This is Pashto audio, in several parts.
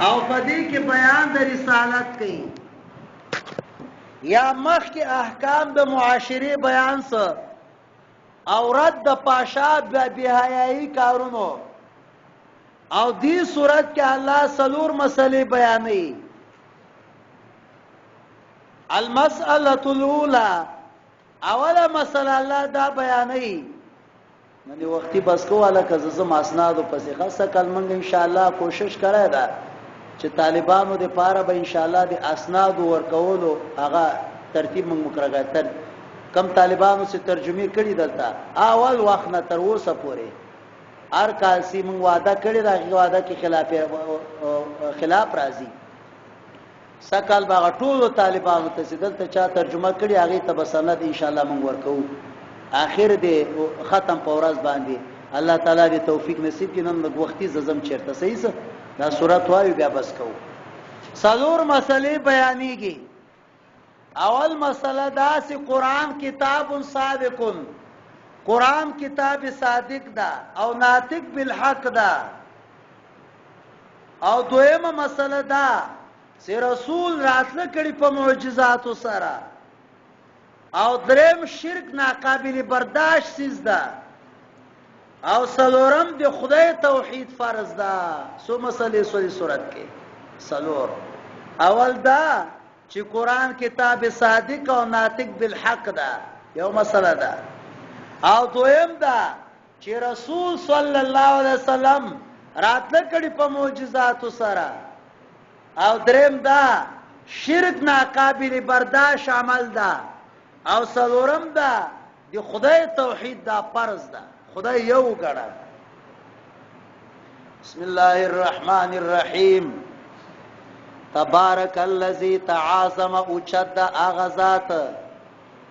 او پدې کې بیان د رسالت کوي یا مخ کې احکام د معاشره بیان سره او رد د پاشا بهایي کارونو او دې صورت کې الله سلور مسلې بیانوي المسألة الأولى اوله مسله الله دا بیانوي نن وختي بس کوله که زم اسنادو پسې خاصه کلمنګ ان شاء الله کوشش کړی دا چې طالبانو د پاره به ان شاء الله د اسناد ورکولو هغه ترتیب موږ مقرره کړ کم طالبانو سے ترجمه کړي دلته اول وخت نه تر اوسه پورې هر کال سی موږ وعده کړی دا وعده کې خلاف راځي سکل باغ ټول طالبانو ته دلته چا ترجمه کړي هغه ته بسند ان شاء الله موږ ورکو اخر دې ختم پورز باندې الله تعالی دې توفیق نصیب کړي نن وختي زم چیرته صحیح څه دا سورۃ وایو بیا بس کو سلور مسلې بیانېږي اول مسله دا چې قران کتاب صادق قران کتاب صادق دا او ناطق بالحق دا او دویمه مسله دا چې رسول راتله کړي په معجزاتو سره او دریم شرک ناقابل برداشت سیز ده او سلورم د خدای توحید فرض ده سو مسلې سورې صورت کې سلور اول دا چې قران کتاب صادق او ناطق بالحق ده یو مسله ده او دویم دا چې رسول صلی الله علیه وسلم راتله کړي په معجزاتو سره او دریم دا شرک ناقابل برداشت عمل ده او سلورم دا د خدای توحید دا فرض ده خدای یو ګړه بسم الله الرحمن الرحیم تبارک الذی تعاظم اوچد اغذات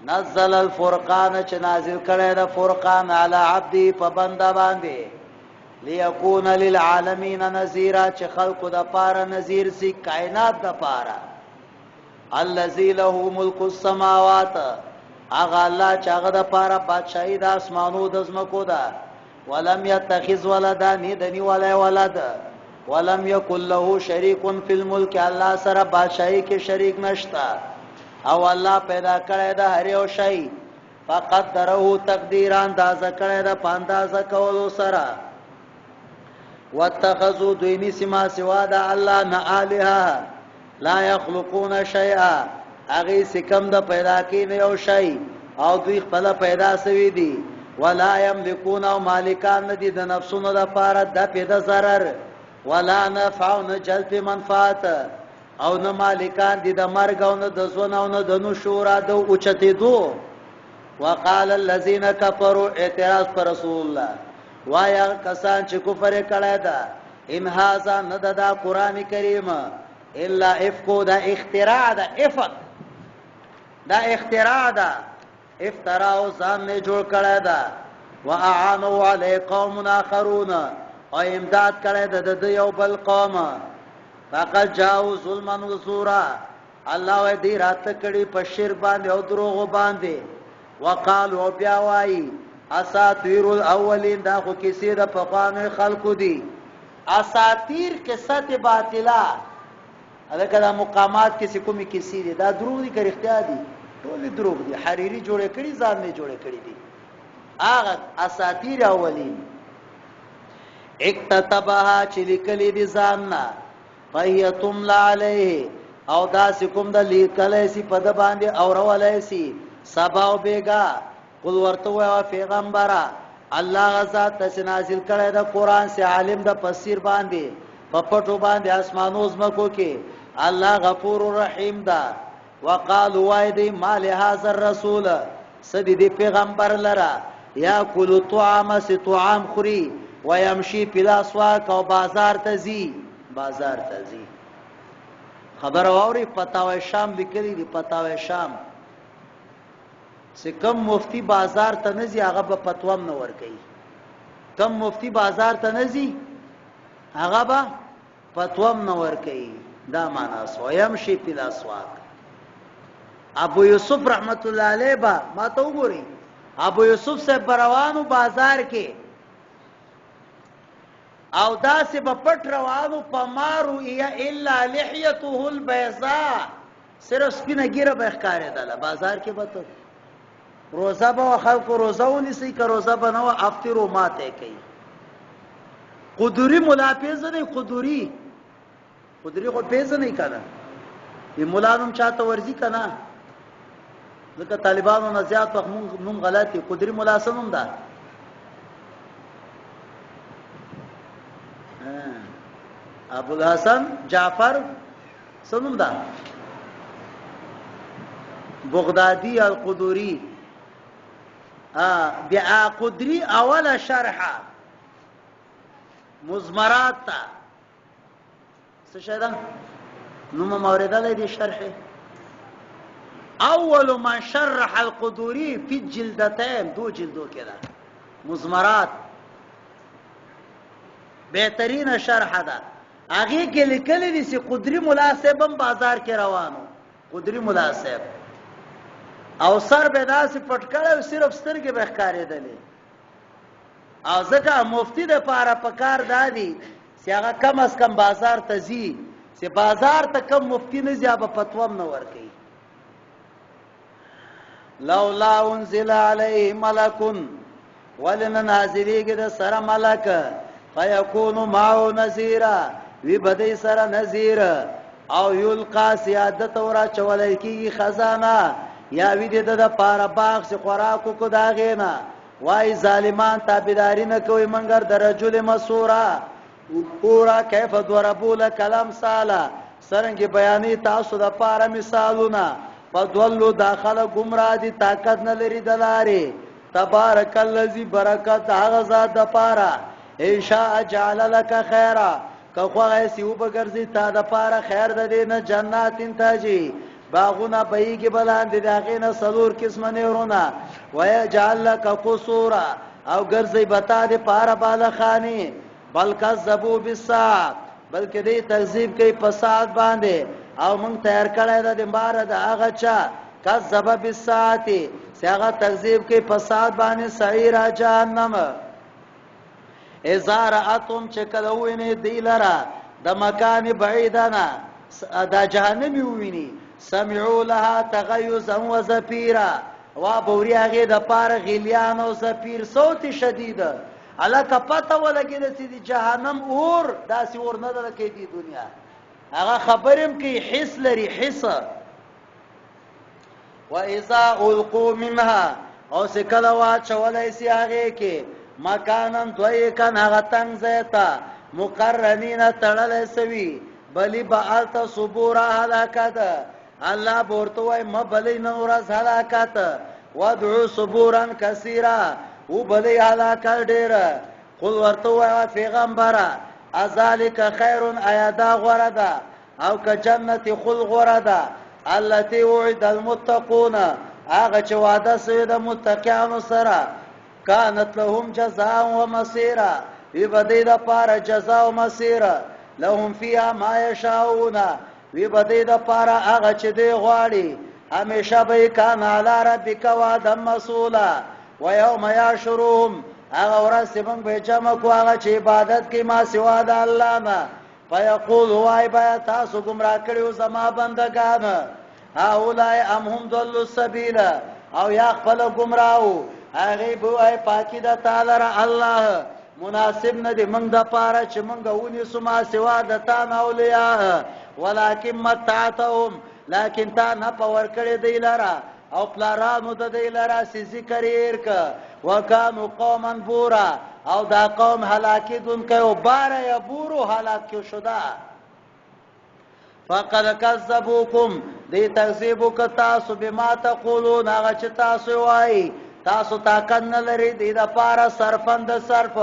نزل الفرقان چې نازل کړی دا فرقان علی عبدی په بنده باندې ليكون للعالمین نذیرا چې خلقو د پاره نذیر سي کائنات د پاره الذی له ملک السماوات اغه الله چې هغه د پاره بادشاہي د اسمانو د زمکو ده ولم يتخذ ولدا ندني ولا ولد ولم يكن له شريك في الملك الله سره بادشاہي کې شریک نشتا او الله پیدا کړی د هر یو شی فقدره تقدیرا اندازه کړی د پاندازه کولو سره واتخذوا دوینی سما سوا د الله نه الها لا يخلقون شيئا اغه سکم د پیدا کین یو شی او دوی خپل پیدا سوي دي ولا يملكون او مالکان ندي د نفسونو د پاره د پیدا zarar ولا نفع جلب منفعت او نه مالکان دي د مرګ او نه د زون او نه د نشور د اوچته دو وقال الذين كفروا اعتراض پر رسول الله وایا کسان چې کفر کړه دا ان هاذا نددا قران کریم الا افکو دا اختراع دا افق دا اختراع دا افترا او ځان نه جوړ کړه دا واعانوا علی قوم اخرون او امداد کړه د یو بل قوم فقط جاءوا ظلما وزورا الله دې رات کړي په شر باندې او دروغ باندې وقالوا بیا وای اساطیر الاولین دا خو کیسې د پخوانو خلقو دي اساطیر قصه باطله هغه د مقامات کې کومې کیسې دي دا دروغ دي که رښتیا دي ټول دروغ دي حریری جوړ کړي ځان نه جوړ کړي دي هغه اساطیر اولین اکتتبها چې لیکلي دي ځاننا فهي تملا علیه او دا کوم د لیکلې سي په د باندې اورولې سي سبا او بیگا قل ورته و پیغمبره الله غزا ته نازل کړی د قران سي عالم د تفسیر باندې په پټو باندې اسمانو زمکو کې الله غفور رحیم دا وقالوا وایدی مال هذا الرسول سدی دی پیغمبر لرا یا کل طعام سی طعام خوري ويمشي في الاسواق او بازار تزي خبر اوري فتاوی شام لیکلي دی فتاوی شام کم مفتی بازار ته نزي هغه په فتوام نه ور کوي کم مفتی بازار ته نزي هغه به فتوام نه ور کوي دا معنا سو يمشي في الاسواق ابو یوسف رحمت الله علیه با ما ته وګوري ابو یوسف سے بروانو بازار کې او داسې به پټ روانو پمارو یا الا لحیته البیضاء صرف سپینه ګیره به ښکارېدله بازار کې به ته روزه به خلکو روزه ونیسي که روزه به نه وه افطرو ماته کوي قدوري ملا پیژنئ قدوري خو پیژنئ که نه وی ملا نوم چاته ورځي که نه ځکه طالبانو نه زیات وخت مونږ نوم غلط دی قدري ملا څه نوم ده ابوالحسن جعفر څه نوم ده بغدادي القدوري بیا قدري اوله شرحه مزمرات تا څه شي ده نوم موردله دي شرحه اول من شرح القدوري في الجلدتين دو جلدو كده مزمرات بهترین شرح ده هغه کې لیکل دي چې قدري مناسبم بازار کې روانو قدري مناسب او سر به داسې پټ کړو صرف سترګې به ښکارېدلې او ځکه مفتی د پاره پکار دادي چې هغه کم از کم بازار ته ځي چې بازار ته کم مفتی نه ځي به فتوا نه ورکوي لولا انزل علیه ملک ولن نازلیږي د سره ملک فیکون معه نذیرا وی بدی سره نذیر او یلقا سیادت ورا چولای کی خزانه یا وی د پاره باغ سے خوراکو کو داغینا وای ظالمان تابعداري نه کوي منګر د رجل مسورا پورا کیف ضربوا لکلام سالا سرنګ بیانې تاسو د پاره مثالونه فدولو داخله گمراه دي طاقت نه لري دلاره تبارک الذی برکت هغه ذات د پاره ان شاء جعل لك خیرا که خوغه سی وبګرځي تا د پاره خیر د دینه جنات تاجی باغونه بهیږي بلاند دغه نه سلور قسمه نهرونه ويجعل لك قصورا او ګرځي بتا د پاره بالخانی بل کذبوا بالساعه بلکې دې تکذیب کوي فساد باندې او مونږ تیار کړی د بار د هغه چا کذب بالساعه هغه تکذیب کوي فساد باندې سعیر جهنم ازار اتم چې کله ویني دی لرا د مکان بعیدنا د جهنم ویني سمعوا لها تغيظا وزفيرا وا بوري هغه د پاره غلیان او زفیر صوت شدید الکه پته ولګید چې جهنم اور داسې اور نه ده کې دی دنیا هغه خبرم کې حس لري حس واذا القوا منها او سکلا وا چولای سی هغه کې مکانن دوی کان هغه تنگ زیتا مقرنین تړل سوي بلی بعلت صبور هلاکت الله ورته وای مبلی نور از هلاکت ودعو صبورا کثیرا وبلی هلاکت ډیر قل ورته وای پیغمبره ذالک خیر ایدا غردا او که جنت خل غردا التي وعد المتقون هغه چې وعده سوی د متقینو سره كانت لهم جزاء ومصيرا وبديد پار جزاء ومصيرا لهم فيها ما يشاءون وبديد پار هغه چې دی غواړي همیشه به کان علی ربک وعدا مسئولا ويوم يشرهم هغه ورځ موږ به جمع کو هغه چې عبادت کوي ما سوا د الله نه فیقول وای بیا تاسو گمراه کړیو زما بندگان هؤلاء ام هم ضلوا السبيل او یا خپل گمراهو هغه بوای پاکی د تعالی را الله مناسب نه دی موږ د پاره چې موږ ونی سما سوا د تا اولیاء ولکن متعتهم لكن تا نه پور کړی دی لرا او پلارانو د دی لرا سی ذکر ورک وکانو قوما بورا او دا قوم هلاکی دن که او باره یا بورو هلاکی شده فقد کذبوکم دی تکذیبو که تاسو بما تقولون آغا چه تاسو وائی تاسو طاقت نلری دی دا پارا صرفن دا صرف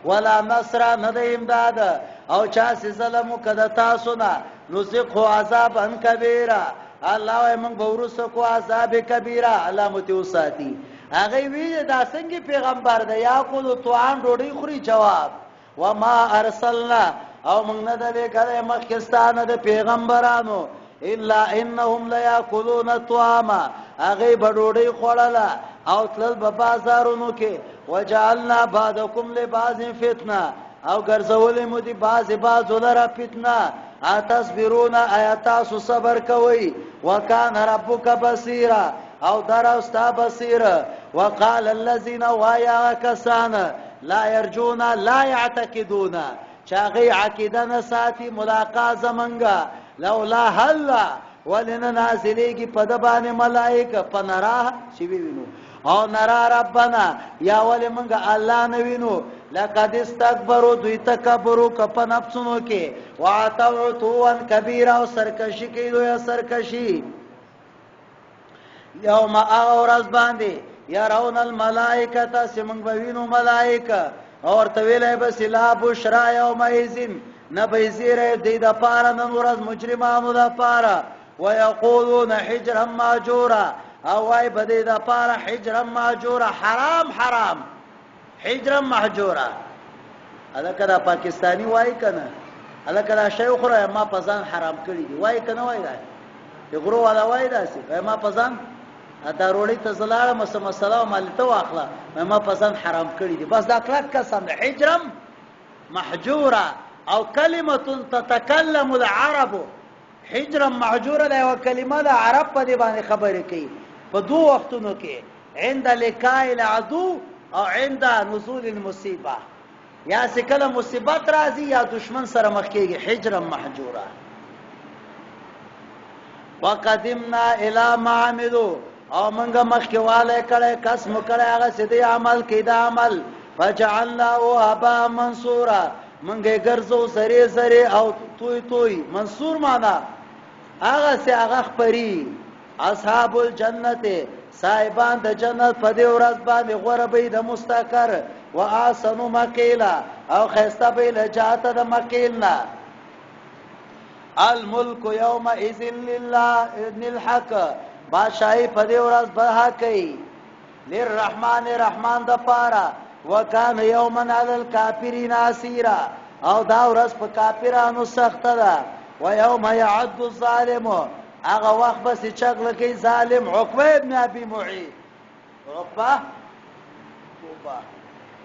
ولا نصر ند امداد او چاسی ظلمو که دا تاسو نا نزقو عذابا کبیرا اللہ وی منگ بورسو کو عذاب کبیرا اللہ متوساتی هغه وی دا څنګه پیغمبر دی یا کو توان ډوډۍ خوري جواب وما ارسلنا او موږ نه د کله مخکستانه د پیغمبرانو الا انهم لا یاکلون الطعام هغه بډوډۍ خوړله او تل په بازارونو کې وجعلنا بعضکم لبعض فتنه او ګرځولې مو دي باز ولره فتنه اتصبرون آیات صبر کوي وکانه ربک بصیرا او درستا بصیر وقال الذين وایا کسان لا يرجون لا يعتقدون چاغي عقیده نه ساتي ملاقات زمنګا لولا هلا ولنا نازلېږي په د باندې ملائکه پنرا شي وینو او نرا ربنا یا ول منګه الله نه وینو لقد استكبروا دوی تکبروا کپ نفسونو کې واتوا تو کبیر او سرکشي کې دوی سرکشي یوم اورز باندې يرون الملائکه سمنګ وینو ملائکه اور طویلې بس لا بشرا یوم ایذن نبیزیره دی د پاره نن ورځ مجرمانو د پاره ويقولون حجرا ماجورا او وای بده د پاره حجرا ماجورا حرام حجرا محجورا الکه دا پاکستانی وای کنه الکه دا شی خو ما پزان حرام کړی دی وای کنه وای دا یغرو والا وای دا سی ما پزان دا روړی ته زلاله مسله مالته واخله ما پزان حرام کړی دی بس دا کلک قسم حجرا محجورا او کلمه تتكلم العرب حجرا محجورا دا یو کلمه د عرب په دی باندې خبرې کوي په دوه وختونو کې عند لقاء العدو او عند نزول المصیبه یا سکله مصیبت راځي یا دشمن سره مخ کېږي حجرا محجورا وقدمنا الى ما عملوا او منګه مخکې والے کړه قسم کړه هغه سیدی عمل کې دا عمل فجعلنا هبا منصورا منګه ګرځو سری او توي منصور معنا هغه سي هغه خبري اصحاب الجنت صاحبان د جنت په دې ورځ باندې غوربې د مستقر واحسن مقیلا او خسته به لجاته د مقیلنا الملك يومئذ لله ابن الحق بادشاہي په دې ورځ به کوي للرحمن رحمان د پاره وکانه یوما علی الکافرین اسیرا او دا ورځ په کافرانو سخت ده و یوم یعد الظالم هغه وخت بس چغله کوي ظالم عقبه ابن ابي معيط عقبه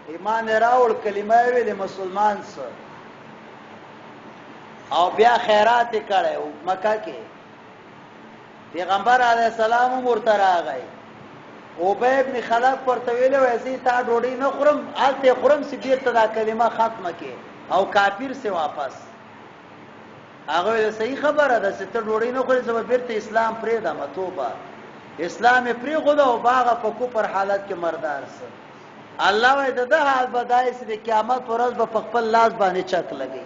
ایمان راول کلمه ویل مسلمان سره او بیا خیرات کړي مکه کې پیغمبر علی السلام مرتر راغی ابی ابن خلف پرته ویلو ایسي تا ډوډۍ نه خورم الته خورم سیدې ته دا کلمه ختمه کې او کافر سے واپس هغه صحیح خبره ده چې ته ډوډۍ نه خورې زما بیرته اسلام پرې ده متوبه اسلام پرې غوډه او باغه په کو پر حالت کې مردار سره الله وې ده حال بدای چې قیامت ورځ به په خپل لاس باندې چک لګي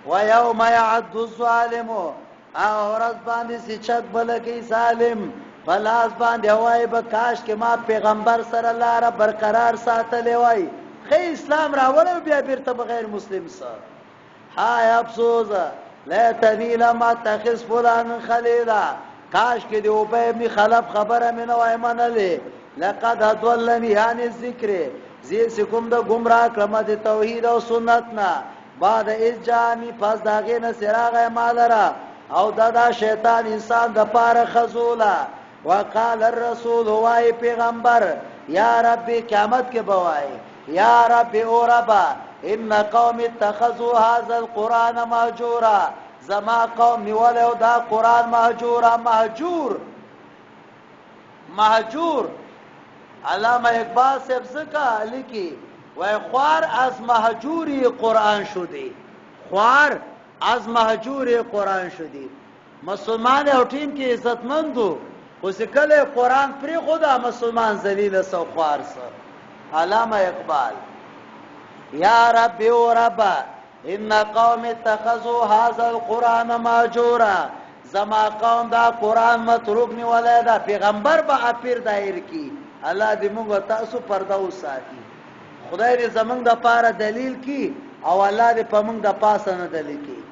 و یوم یعد الظالم او ورځ باندې چې چک بلګي ظالم فلاس باندې وای به کاش کې ما پیغمبر سره لاره برقرار ساتلې وای خې اسلام راوړو بیا بیرته بغیر مسلم سره هاي افسوس لا تنيل ما تخص فلان خليلا کاش کې دی او به ابن خلف خبره مې نه وای منلې لقد ضلني عن الذکر زی سکم د گمراه کړم د توحید او سنت نه بعد اجانی پس داغه نه سراغه مالرا او دا شیطان انسان د پاره خزولا وقال الرسول وای پیغمبر یا رب قیامت کې بوای یا رب او ربا ان قوم اتخذوا هذا القران مهجورا زما قوم نیولو دا قران مهجورا مهجور علامه اقبال صاحب زکا لیکي وای خوار از مهجوری قران شدی خوار از مهجوری قران شدی مسلمان او ټیم کې عزتمندو خو کله قران پری خدا مسلمان ذلیل سو خوار سره علامه اقبال یا رب و رب ان قوم اتخذوا هذا القران مهجورا زما قوم دا قران متروک نیولای دا پیغمبر به اپیر دایر کی الله دې موږ تاسو پرده وساتي خدای دې زمونږ د پاره دلیل کی او الله دې په موږ د پاسه نه دلیل کی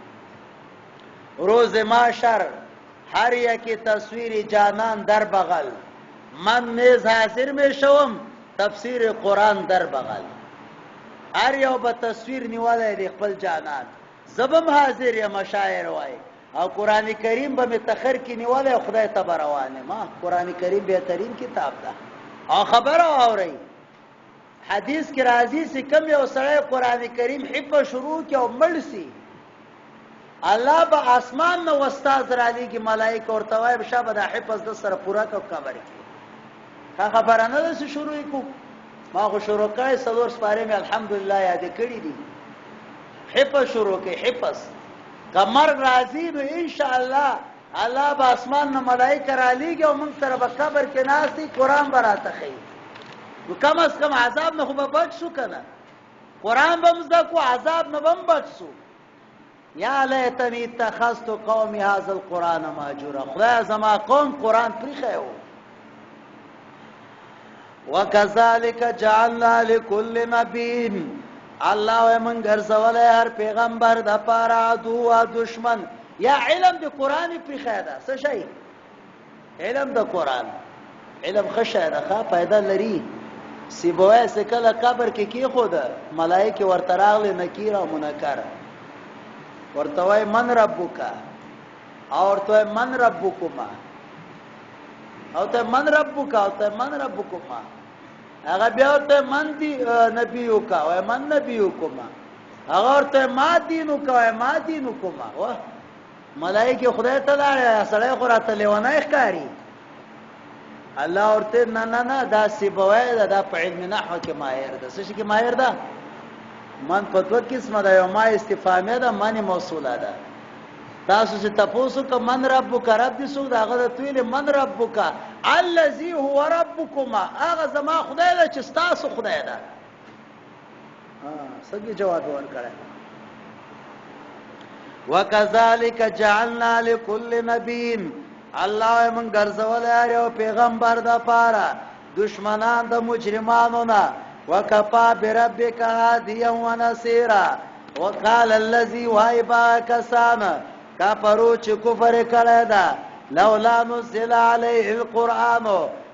روز محشر هر یکی تصویر جانان در بغل من نیز حاضر می شوم تفسیر قرآن در بغل هر یو به تصویر نیولای دی خپل جانان زبم حاضر یا مشاعر وای او قرآن کریم به متخر کی نیولای خدای تبروانه ما قرآن کریم بهترین کتاب ده او خبر اوری حدیث کې راځي چې کوم یو سړی قران کریم حفظ شروع کې او مړ شي الله به اسمان نو استاد را لېږي ملائکه ورته وایي شابه د حفظ د سره پورا کو قبر کې خبره نه ده چې شروع کو ما خو شروع کړی څلور سپاره مې الحمدلله یاد کړی دي حفظ شروع کې حفظ کمر راځي نو ان شاء الله الله به اسمان نو ملائکه را لېږي او موږ سره به قبر کې ناشتي قران براته خي نو کم از کم عذاب نه خو به بچ شو کنه قران به مزدا کو عذاب نه بم بچ شو یا لیتنی اتخذت قومی هذا القرآن ماجورا خدای زما قوم قرآن پریخه وکذالک جعلنا لكل نبی الله ومن ګرځول هر پیغمبر د پاره عدو او دشمن یا علم د قرآن پریخه ده څه شي علم د قرآن علم خشه ده ښه پیدا لري سیبوه سکله قبر کې کی خود ملائکه ورته راغلي نکیر او منکر ورته وای من ربک او ورته من ربکما او ته من ربک او ته من ربکما هغه بیا ورته من دی نبیوک او من نبیوکما هغه ورته ما دینوک او ما دینوکما و ملائکه خدای تعالی سره قرات لیونه ښکاری الله ورته نه نه نه دا سیبوي دا په علم نحو کې ماهر ده څه کې ماهر ده من په دوه قسمه ده یو ما استفهامي ده معنی موصوله ده تاسو چې تاسو کوم من ربک رب دې سو دا غره تویل من ربک الذي هو ربكما هغه زما خدای ده چې تاسو خدای ده څنګه جواب ورکړه وکذالک جعلنا لكل نبي الله من ګرځول یو پیغمبر د پاره دشمنان د مجرمانو نه وکفا بربک هادیا ونصيرا وقال الذي وایبا کسان کفروا چې کفر کړه دا لولا نزل عليه القران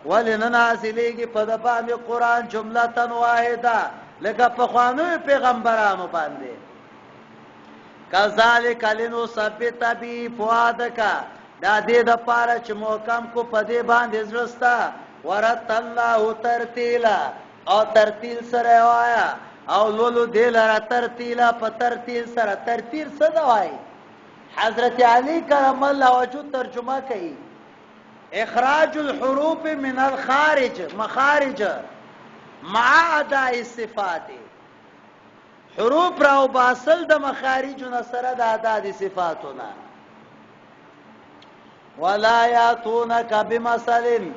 ولننازلېږي په د باندې قران جمله واحده لکه په خوانو پیغمبرانو باندې کذالک لنثبت به فؤادک دا دې د پاره چې محکم کو په دې باندې زړستا ورت الله ترتیلا او ترتیل سره وایا او لولو دې لاره ترتیلا په ترتیل سره ترتیل څه دی وای حضرت علی کرم الله وجه ترجمه کوي اخراج الحروف من الخارج مخارج مع اداء الصفات حروف راو باسل د مخارج سره د ادا د صفاتونه ولا یاتونک بمثل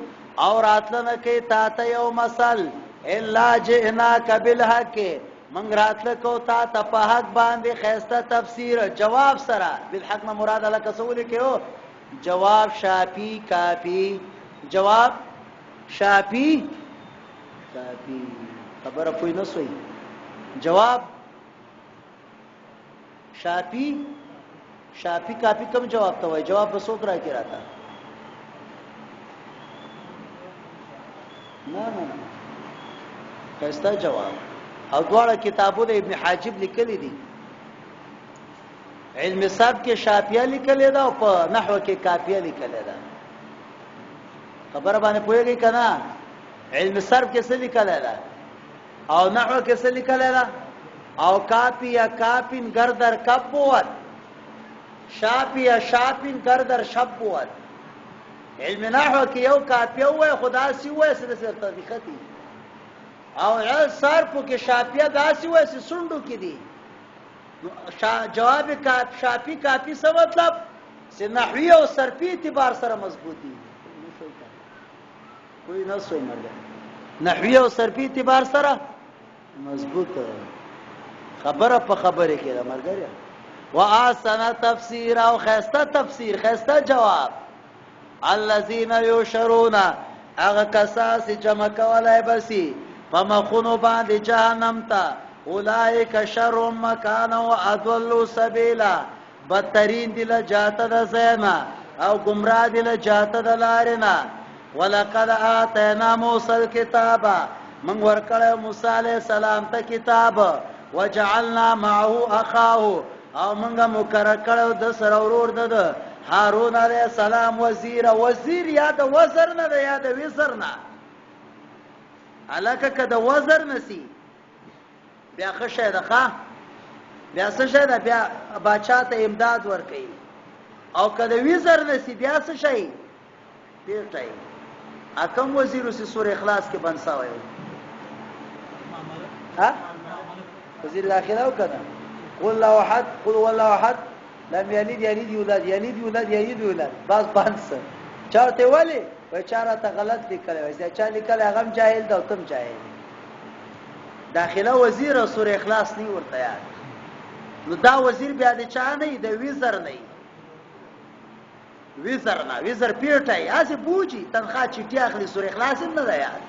اور اتلنه کې تا ته یو مثل الا جئناک بالحق من راتل کو تا ته په حق باندې خيسته تفسیر جواب سره بالحق نه مراد الله کسول کې او جواب شافی کافی جواب شافی کافی خبره پوی نه سوی جواب شافی شافی کافی کم جواب ته وای جواب به څوک راکی راته نه نه خسته جواب او دواړه کتابونه ابن حاجب لیکلي دي علم صرف کې شافیه لیکلي ده او په نحو کې کافیه لیکلي ده خبره باندې پوهیږئ کنه علم صرف کې څه لیکلي ده او نحو کې څه لیکلي ده او کافی یا کافین گردر کبوت شافی یا شافین گردر شبوت علم نحو کې یو کافیه وای خدا سی وای سره طریقتی او صرف کې شافیه داسي وای سي سندو کې دي جواب شافی کافی څه مطلب چې نحوی او صرفی اعتبار سره مضبوطی کوئی نه سوې مرګ نحوی او صرفی اعتبار سره مضبوط خبره په خبره کې ده مرګ واحسن تفسیر او خسته تفسیر خسته جواب الذين يشرون هغه کساس جمع کولای بسی فمخونو باندې جهنم ته اولئک شر مکان او اضل سبیلا بدترین دل جاته د زینا او گمراه دل جاته د لارنا ولقد اتینا موسی الكتاب من ورکړ موسی علیہ السلام ته کتاب وجعلنا معه اخاه او منګه مقرر کړو د سره ورور د هارون علیہ السلام وزیر یا د وزر نه یا د وزر نه الکه کده وزر نسی بیا خشه ده بیا څه شه ده بیا باچا ته امداد ورکړي او کده وزر نسی بیا څه شي پیټای اکم وزیر سی سورہ اخلاص کې بنساوي ها وزیر داخله او کده قل الله احد قل والله احد لم يلد يلد يولد يلد يولد يلد يولد بس بانس چارته ولی و چارته غلط لیکل وای چا لیکل هغه جاهل دا تم جاهل داخله وزیر سورہ اخلاص نه ورته یاد نو دا وزیر بیا د چا نه د وزر نه وزر پیټای اسه بوجي تنخواه چټي اخلي سورہ اخلاص نه ده یاد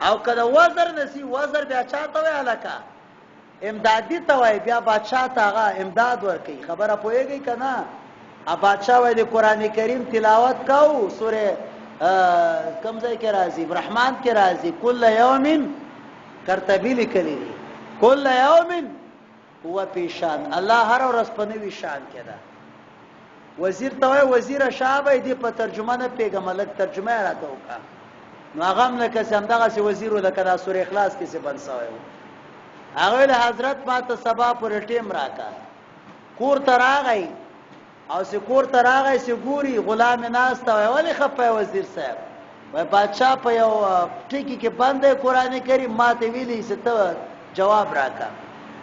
او کله وزر نسی وزر بیا چاته وای الکا امدادي ته وای بیا بادشاہ ته هغه امداد ورکي خبره پويږي کنه ا بادشاہ وای د قران کریم تلاوت کاو سورہ کمزای کې راځي رحمان کې راځي کل یوم کرتبی لیکلی کل یوم هو پیشان الله هر ورځ په نوې شان کې ده وزیر ته وای وزیر شابه دې په ترجمانه پیغام ملک ترجمه راته وکا نو هغه هم لکه سم دغه سی وزیر ولکه سورہ اخلاص کې څه بنساوي هغه له حضرت ماته سبا پر ټیم راکا کور تراغی او سکور تراغی سګوري غلام ناس ته ولی خپه وزیر صاحب وای بادشاہ په یو ټکی کې باندې قران کریم ماته ویلی ست جواب راکا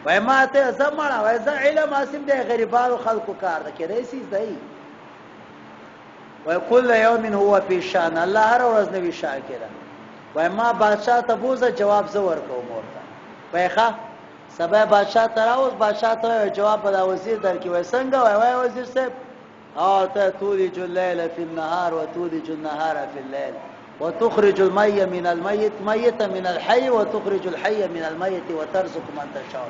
وای ماته زمړه وای ز علم اسیم د غریبانو خلکو کار ده کړي سي دی وای کل یوم هو فی شان الله هر ورځ نوی شان کړه وای ما بادشاہ ته بوزه جواب زور کوم ورته وای ښه سبا بادشاہ تراوس بادشاہ ته جواب بلا وزیر در کې وای څنګه وای وزیر صاحب او ته تولج الليل في النهار وتولج النهار في الليل وتخرج الميت من الميت ميتا من الحي وتخرج الحي من الميت وترزق من تشاء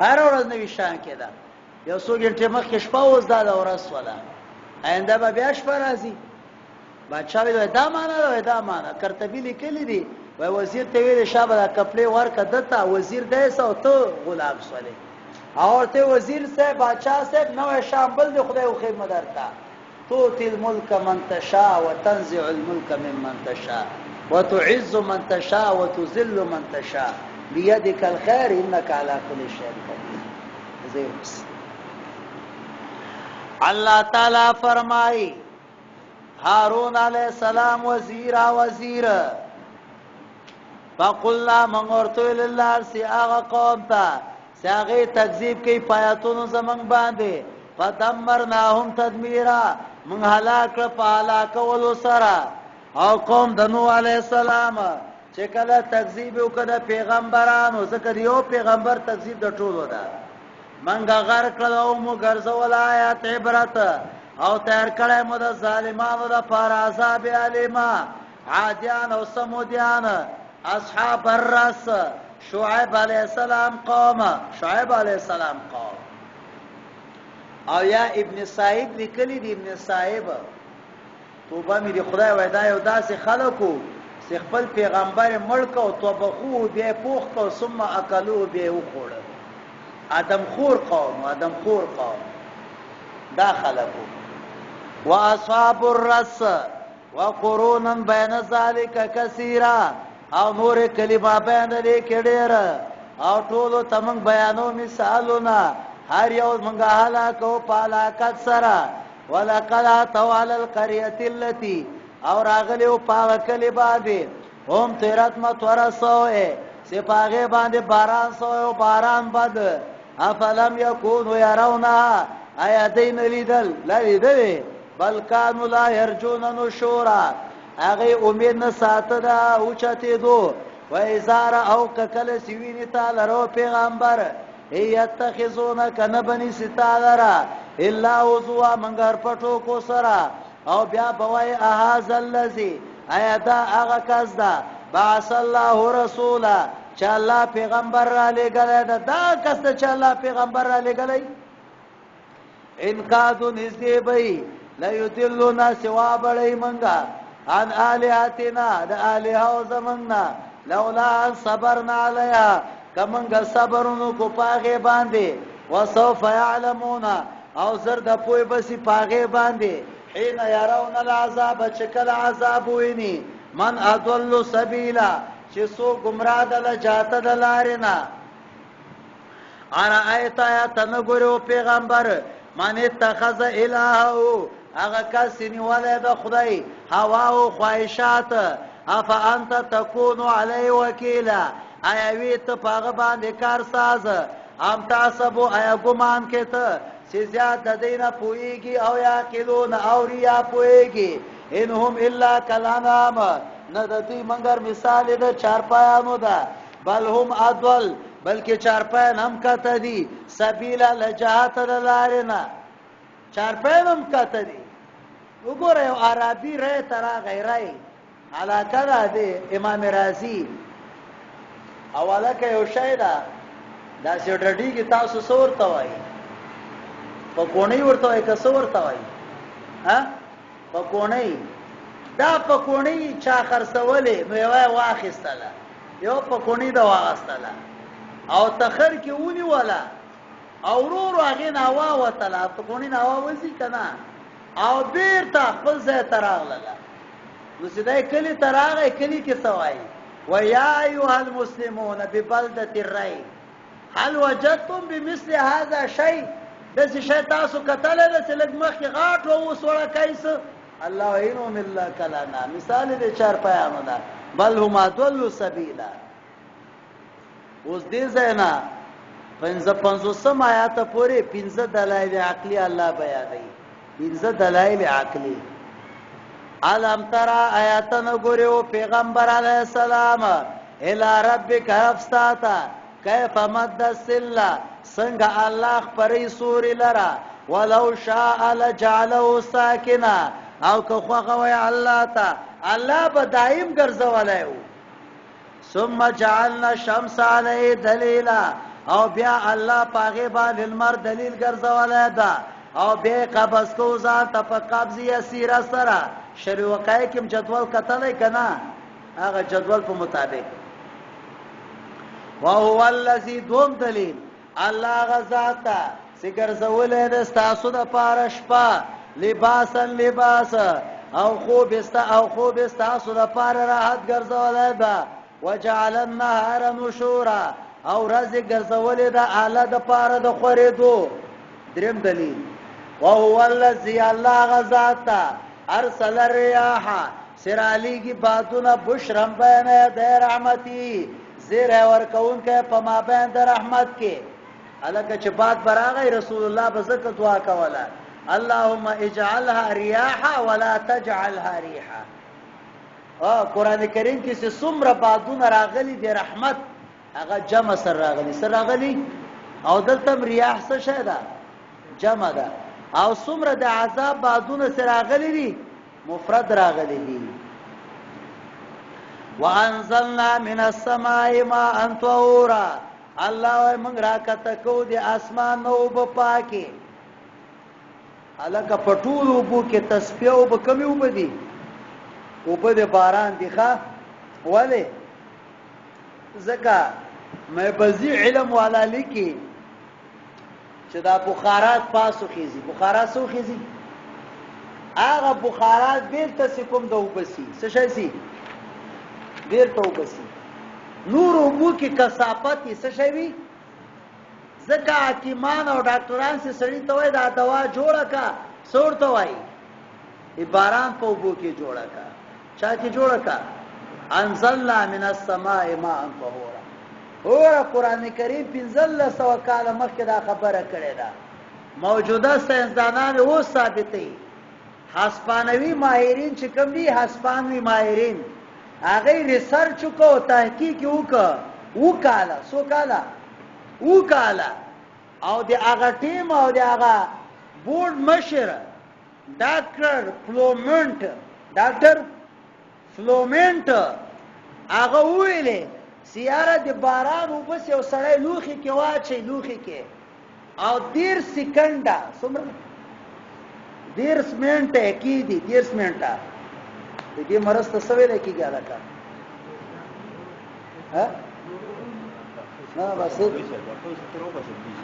هر ورځ نوی شان کړه یو څو ګنټه مخکې شپه اوس دا ورځ ولا آینده به بیا شپه راځي بادشاہ وی دا معنا دا معنا کرتبی لیکلی دی وای وزیر ته ویل شابه کپڑے ورکه دته وزیر دیسه او ته غلام سولې او ته وزیر صاحب بادشاہ صاحب نو شامل دی خدای او خیر مدارتا توتی الملك من تشاء وتنزع الملك ممن تشاء وتعز من تشاء وتذل من تشاء بيدك الخير انك على كل شيء قدير زين اللہ تعالی فرمائی هارون علیہ السلام وزیر فقلنا منغورتو لله سی آغا قوم تا سی آغی تکذیب کی پایتونو زمان بانده فدمرناهم تدمیرا من حلاک پا ولو سرا او قوم دنو علیہ السلام چکل تکذیب وکده پیغمبرانو ذکر یو پیغمبر تکذیب د ټولو ده منګه غر کړو مو ګرځول آیات عبرت او تیر کړه مو د ظالمانو د پار عذاب الیما عادیان او سمودیان اصحاب الرس شعیب علیہ السلام قوم او یا ابن صاحب لیکلی دی ابن صاحب توبه می دی خدای وعده یو داسې خلکو چې خپل پیغمبر ملک او توبه خو به پوخ کو ثم اکلوا به وخوړ ادم خور قوم دا خلقو واصحاب الرس وقرونا بین ذلك كثيرا او نور کلمه بیان دي کډیر او ټولو تمنګ بیانو مثالونه هر یو منګه هلاکو پالاکت سرا ولقد طوال القريه التي او راغلیو پاغ کلی باندې هم تیرات متور سوئ سپاغه باندې باران سوئ باران بد افلم يكونوا يرونها ايدين لیدل لیدل بل كانوا لا يرجون نشورا اغه امید نه ساته دا اوچته دو و ازار او کله سوینه تعالی رو پیغمبر یتخذون کنبنی ستالرا الا وذوا منګر پټو کو سرا او بیا بوای اهاذ الذی ایدا اغه کزدا باص الله رسولا چې الله پیغمبر را لګل دا کس چې الله پیغمبر را لګلای ان کادو نږدې بې لا یذلنا سوا بړې منګه ان الہاتنا د الہو زمنګنا لولا صبرنا علیها کمنګ صبرونو کو پاغه باندې وسوف يعلمون او زر د پوی بسی پاغه باندې حين يرون العذاب چکل عذاب ویني من اضل سبیلا چې سو گمراه دل جاته دلارینا انا ایت آیات نګورو پیغمبر من اتخذ الهو هغه کس نیولې د خدای هوا او خواهشات اف انت تكون علی وکیلا آیا وی ته پاغه باندې کار ساز ام تاسبو آیا ګمان کې ته چې زیاد د دینه پويږي او یا کلون او ریا پويږي انهم الا کلانام نه د دې منګر مثال د چارپایانو ده بل هم ادول بلکې چارپایان هم کته دي سبیل لجهات لارنا چارپایان هم کته دي وګوره یو عربي رې ترا غیرای علاقه ده د امام رازی اوله کې یو شی ده دا سیډرډي کې تاسو سور توای په کونی ورته وای که سور توای ها په کونی دا په کونی چا خرڅولې نو یو واخیستله یو په کونی دا واغستله او تخر کې ونی ولا او ورو هغه نوا وتله په کونی نوا وځي کنه او بیرته خپل ځای تراغله نو سیدای کلی تراغه کلی کې سوای و یا ایها المسلمون ببلده الري هل وجدتم بمثل هذا شيء دس شي تاسو کتل د لګ مخ غاټ وو سوړه کایس الله عینهم الا کلانا مثال دې چار پیانو ده بل هم ضل سبیلا اوس دې زینا 55 آیات پورې 15 دلایل عقلی الله بیانوي 15 دلایل عقلی علم ترى آیاتن ګورو پیغمبر علی السلام الی ربک افستاتا کیف مد السلا څنګه الله پرې سوري لرا ولو شاء لجعله ساکنا او که خوغه وی الله تا الله به دائم ګرځولای ثم جعلنا الشمس علیه دلیلا او بیا الله پاغه باندې المر دلیل ګرځولای دا او به قبض کو ځان ته په قبضیه سیره سره شری وقای کوم جدول کتلای کنا هغه جدول په مطابق وهو الذي دوم دلیل الله غزاتا سګر زولې د تاسو د پارشپا لباسن لباس او خوب است تاسو د پار راحت ګرځولای دا وجعل النهار نشورا او رزق ګرځولې د اعلی د پار د خورېدو دریم دلیل وهو الذي الله غزاتا ارسل الرياح سرالی کی بادونه بشرم بین د رحمتي زیر ورکون کې په مابین د رحمت کې الکه چې باد براغی رسول الله بزکه دعا کوله اللهم اجعلها رياحا ولا تجعلها ريحا قران کریم کې چې څومره بادونه راغلي د رحمت هغه جمع سره راغلي سره راغلي او دلته رياح څه شه ده جمع ده او څومره د عذاب بادونه سره راغلي دي مفرد راغلي دي وانزلنا من السماء ماء طهورا الله موږ راکته کو د اسمان نو په پاکي الکه پټولو بو کې تسبیح او کمی وبدي او په د باران دی ښا ولی زکه مې بزی علم والا لیکي چې دا بخارات پاسو خيزي بخارات سو خيزي هغه بخارات بیرته سکم د وبسي څه شي سي بیرته وبسي نور وبو کې کثافت څه شي وي زکه حکیمان او ډاکټران سي سړی ته وای دا دوا جوړه کا سور ته وای باران په وبو کې جوړه کا چا کې جوړه کا انزلنا من السماء ماء طهورا اور قران کریم 1500 کال مخکې دا خبره کړې ده موجوده ساينسدانان و ثابتې هسپانوي ماهرین چې کوم دي هسپانوي ماهرین هغه ریسرچ کو تحقیق وکاله سو کاله وکاله او د هغه ټیم او د هغه بورډ مشر ډاکټر فلومنت هغه ویلې سیاره د باران وبس یو سړی لوخي کې واچي لوخي کې او 10 سکند څومره 10 منټه کې دي 10 منټه دې مرسته سویل کېږي علاقه ها نه بس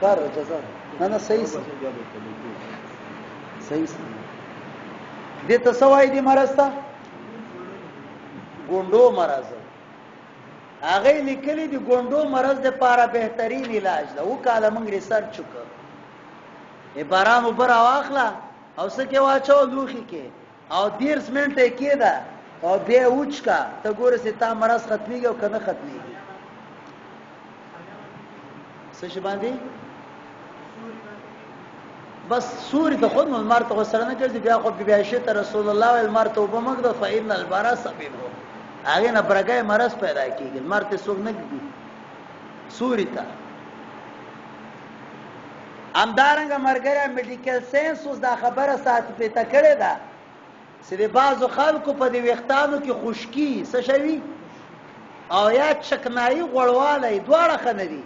کار جزا نه صحیح دې ته سوای دي مرسته ګوندو مرض هغه لیکلي دي ګوندو مرض د لپاره بهترین علاج ده او کاله موږ ریسرچ وکړو باران وبر واخلا او څه کې واچو لوخي کې او 10 منټه کې ده او بیا وچکا ته ګوره چې تا مرض ختميږي او کنه ختميږي څه شي باندې بس سوري ته خود مرته غسر نه کوي بیا خو بیا شته رسول الله المرته وبمغد فإن البرص منه هغه نه برګای مرض پیدا کیږي مرته سوګ نه دي سوري ته امدارنګ مرګره میډیکل ساينس اوس دا خبره ساتي په تکړه ده چې د بعضو خلکو په دې وختانو کې خشکی څه شوی او یا چکنایي غړواله دواړه خندي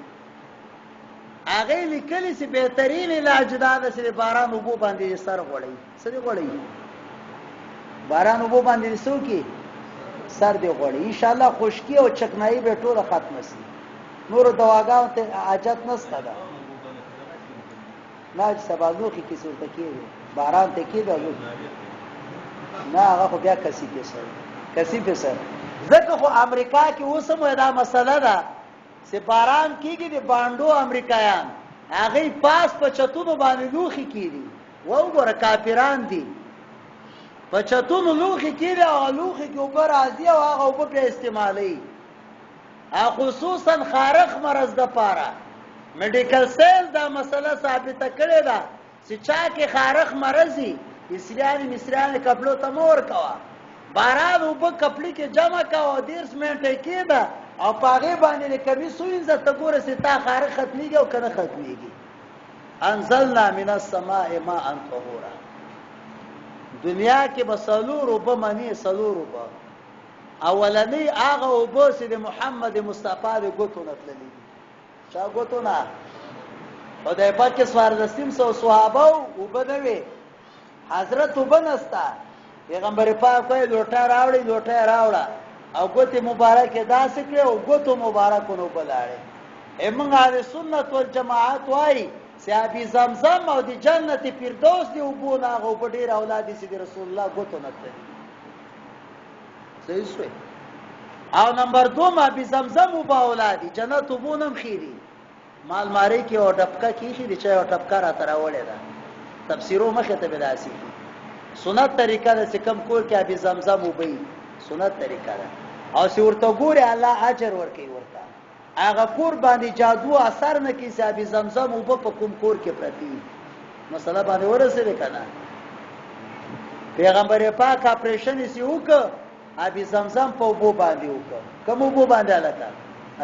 هغه لیکلي چې بهترین علاج دا ده چې باران وبو باندې سر غړی سر غړی باران وبو باندې سوکي سر دی غړی ان شاء الله خشکی او چکنایي به ټوله ختم شي نور دواګانو ته حاجت نشته ده نه سبازوخي کې څه تکي باران ته کې ده نه هغه خو بیا کسي په سر ځکه خو امریکا کې اوسمه دا مسله ده چې باران کېږي د باندو امریکایان هغه پاس په چتونو باندې لوخي کېدي و وګوره کافران دي په چتونو لوخي کېدي او لوخي کې اوپر راځي او هغه اوپر په استعمالي خصوصا خارخ مرض د پاره میډیکل ساينس دا مسله ثابته کړې ده چې چا کې خارخ مرضی مصریان کپلو ته مور کوا باران او په کپلی کې جمع کوا 10 منټه کېده او پاغه باندې کمی سوینځه ته ګوره چې تا خارخ ختميږي او کنه ختميږي انزلنا من السماء ماء طهورا دنیا کې بسلور او بمنی سلور او اولنی هغه او بوس د محمد مصطفی د ګوتو نتللی چا ګوتو نه خدای پاک کې سوارلسیم سو صحابه او بدوي حضرت وبنستا پیغمبر پاک کوئی لوټه راوړه او ګوتې مبارکه داسې کړې او ګوتو مبارکونو بلاړې موږ اهل سنت والجماعت وایي صحابي زمزم او د جنت فردوس دی وبونه هغه په ډیر اولاد سي رسول الله ګوتو نتلي صحیح شوی او نمبر 2 ما بي زمزم وب اولادي جنت وبونم خيري مال ماری کې او ډبکه کې خيري چې او ټپکا را تراولې ده تفسیرو مخه ته بداسي سنت طریقه ده چې کم کول کې ابي زمزم وبي سنت طریقه ده او چې ورته ګوري الله اجر ورکوي ورته هغه کور باندې جادو اثر نه کوي چې ابي زمزم وب په کوم کور کې پرتی مسله باندې ورسېده کنه پیغمبر پاک اپریشن یې وکړ ابي زمزم په وبو باندې وکړ کوم وبو باندې لکه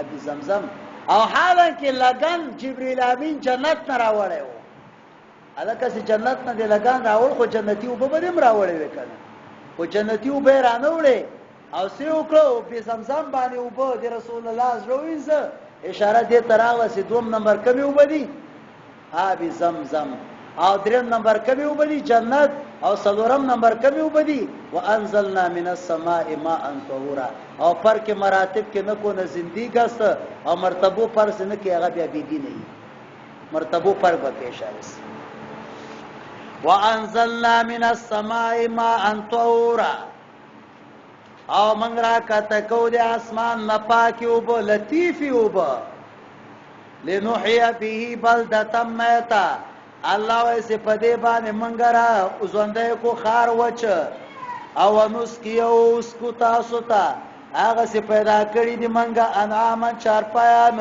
ابي زمزم او حالانکه لګن جبريل امين جنت نه راوړی و الکه چې جنت نه دی لګان راول خو جنتی وب به دم راوړی وکنه خو جنتی وب رانه وړي او سی وکړو په زمزم باندې وب د رسول الله زروینز اشاره دې تراله چې 2 نمبر کمی وب دي ابي زمزم او 3 نمبر کمی وب دي جنت او 4 نمبر کمی وب دي وانزلنا من السماء ماء طهورا او فرق مراتب کې نه کو نه زندګی است او مرتبو پر سن کې هغه بیا بيدی نه مرتبو پر به پېښه وانزلنا من السماء ماء طهورا او من را کته کو د اسمان نه پاکي او بو لطيفي او بو لنحيي به بلدة ميتا الله واسه پدې باندې منګرا اوزنده کو خار وچ او نسکیو اسکو تاسو ته هغه سي پیدا کړی دی منګه انعام چارپایان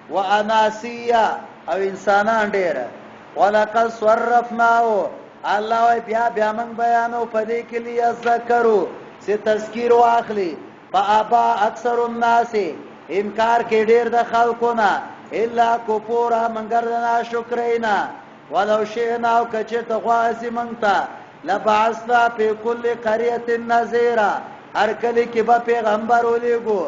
و اناسیا او انسانان ډېر ولقد صرفناه الله بیا من بیانو پدې کې لیا ذکرو سے تذکیر واخلی فابا اکثر الناس انکار کې ډېر د خلکو نه الا کفورا منګر نه شکرینا ولو شئنا او کچته غواسی منتا لبعثنا په کل قريه نذيرا هر کله کې به پیغمبر ولېګو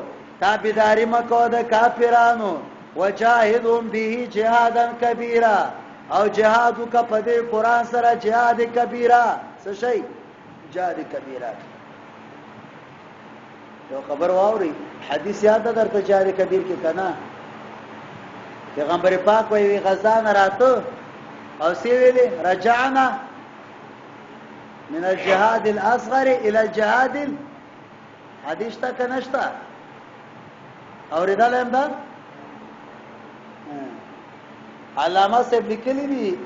تابعداري مکو د کافرانو وجاهدهم به جهادا کبیرا او جهادو کا پدې قران سره جهاد کبیره څه شي جهاد کبیره یو خبر واوري حدیث یاد درته جهاد کبیر کې کنا پیغمبر پاک وی غزا نه راته او سی ویلي رجعنا من الجهاد الاصغر الى الجهاد حدیث تا کنشتا اوریدل هم دا علامه صاحب لیکلی دی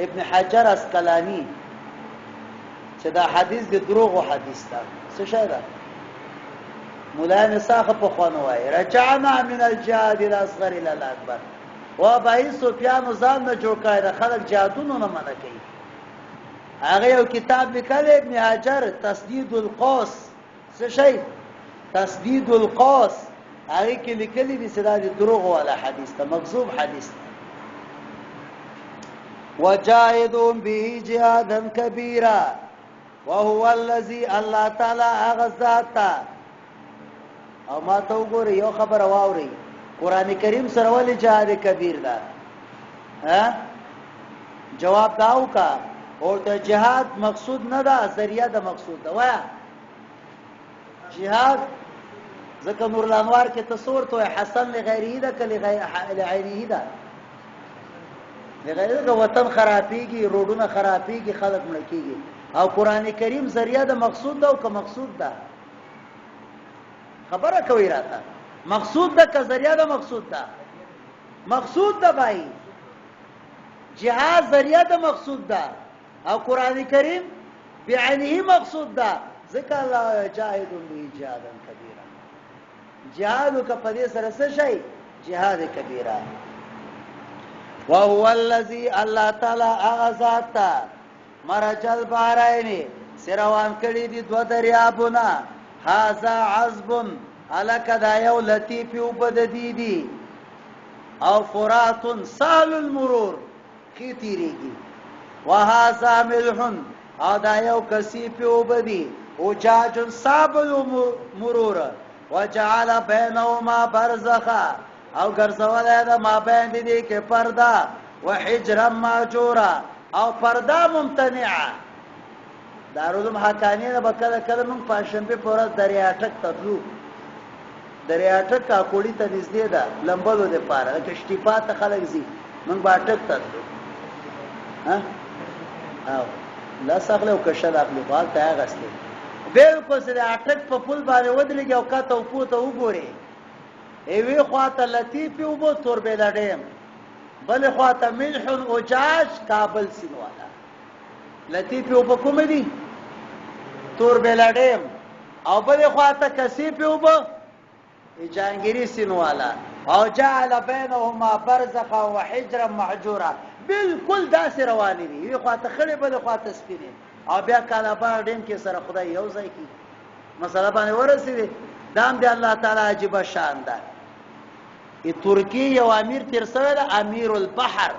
ابن حجر اسقلانی چې دا حدیث د دروغ حدیث دا څه شي دا مولانا ساخه په خوانو وای رجعنا من الجهاد الاصغر الى الاكبر و ابي سفيان ځان نه جوړ کړی د خلک جهادونو نه منع کوي هغه یو کتاب لیکل ابن حجر تسدید القوس څه شي تسدید القوس هغه کې لیکلي دي چې دا د دروغ ولا حدیث ته مکذوب حدیث وجاهدون به جهادا كبيرا وهو الذي الله تعالی اغذاتا او ما ته وګوره یو خبر واوري قران کریم سره ولې جهاد کبیر ده ها جواب داو کا اور ته جهاد مقصود نه ده ذریعہ ده مقصود ده وایا جهاد ځکه نور الانوار کې تصور ته حسن لغیره ده کله لعینه ده لغیره ده وطن خرابېږي روډونه خرابېږي خلک مړ کېږي او قران کریم ذریعہ ده مقصود ده او که مقصود ده خبره کوي راته مقصود ده که ذریعہ ده مقصود ده مقصود ده بھائی جهاد ذریعہ ده مقصود ده او قران کریم بعینه مقصود ده ذکر الله جاهد به جهادا کبیرا جهاد کا پدې سره څه شي جهاد کبیره وهو الذي الله تعالی اغذات مرجل بحرین سروان کړي دي دو دریابونه هاذا عذب الک دا یو لطیف وبد دي او فرات سهل المرور کی تیریږي وهذا ملح او دا یو کثیف وبدي وجاج صعب المرور وجعل بينهما برزخا او ګرځول دا ما بین دي کې پردا وحجرا ماجورا او پردا ممتنعه دارالعلوم حقانیه به کله کله موږ پنځشنبه پورا دریا ټک تطلو دریا ټک کا کوړی ته نږدې ده لمبلو د پاره کشتیفات خلک زی موږ با ټک تطلو ها او لا سغله او کشل خپل بال ته غسته بالکل سره اټک په پل باندې ودرېږي او کاته او پوته وګوري ایوی خواته لطیفی و بو توربیلا ډیم بل خواته ملح اوجاج کابل سینوالا لطیفی و بو کوم دی توربیلا ډیم او بل خواته کثیفی و بو جانگیری سینوالا او جعل بینهما برزخا و حجرا محجورا بالکل داسې رواني دي یوی خواته خړې بل خواته سپینې او بیا کالابار ډیم کې سره خدای یو ځای کی مسله باندې ورسېږي دام دی الله تعالی عجیب شان ده ترکی یو امیر تیر سره ده امیر البحر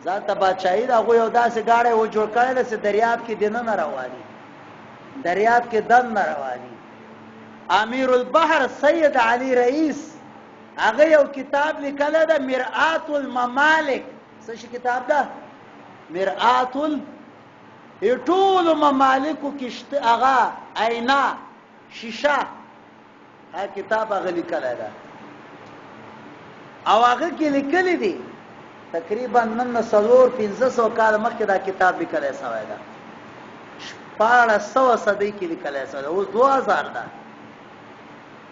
ذات بادشاہی دا غو یو داسې گاړی و جوړ کړل چې دریاب کې دنه رواني دریاب کې دن رواني امیر البحر سید علی رئیس هغه یو کتاب لیکل ده مرآت الممالک څه شي کتاب ده مرآت ټول ممالکو کې هغه اینا شیشه ها کتاب هغه لیکل ده او هغه کې لیکل دي تقریبا نن 1500 کال مخکې دا کتاب لیکل شوی ده 1400 صدۍ کې لیکل شوی ده اوس 2000 ده